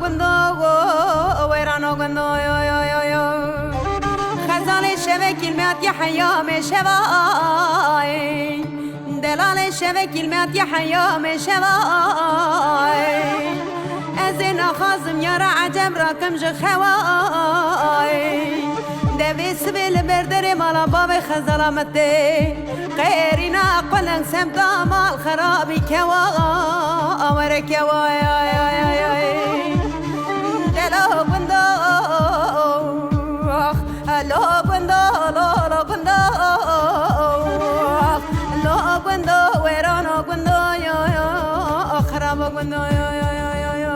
قندو ويرانو قندو يو يو يو يو خزال الشبه كلمات يا حيام شواي دلال الشبه كلمات يا حيام شواي أزين خازم يرى عجب راكم جخواي دبي سبيل بردري مالا بابي خزلامتي غيرنا قلن سمتا مال خرابي كوا أمرك يوا يا يا يا يا دلو بندو لو بندو لو بندو لو بندو ويرانو بندو يا يا خراب بندو يا يا يا يا يا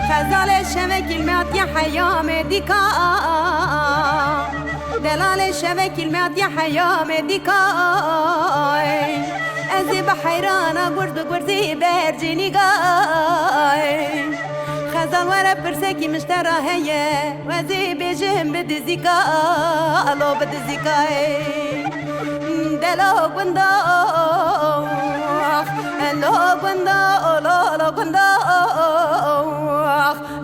خزال الشبه كلمات يا حيام ديكا دلال الشبه كلمات يا حيام ديكا أزي بحيرانة قرد قرزي برجيني قاي خزال ورا برسكي مشترى هي وزي بجهم بدزيكا الله بدزيكا دلو بندو لو بندو لو بندو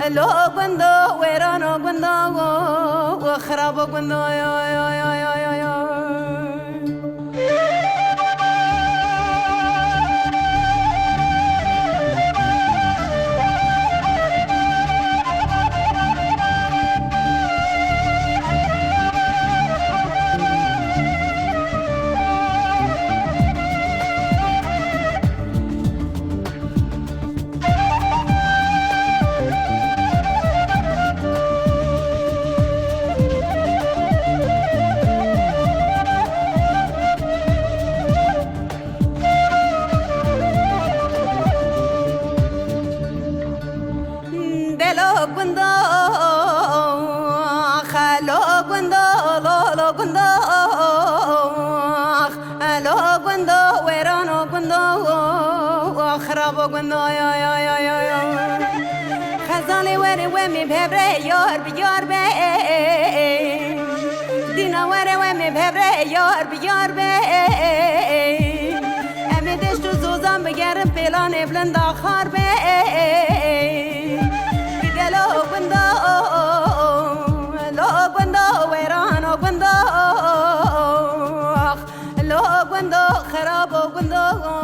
لو بندو ويرانو بندو وخرابو بندو يا يا يا يا يا يا خزالي وري ومي بهبري يار بيار بي دينا وري ومي بهبري يار بيار بي امي دشتو زوزان بگرم بلان بلند آخار بي بدلو بندو لو بندو ويرانو بندو لو بندو خرابو بندو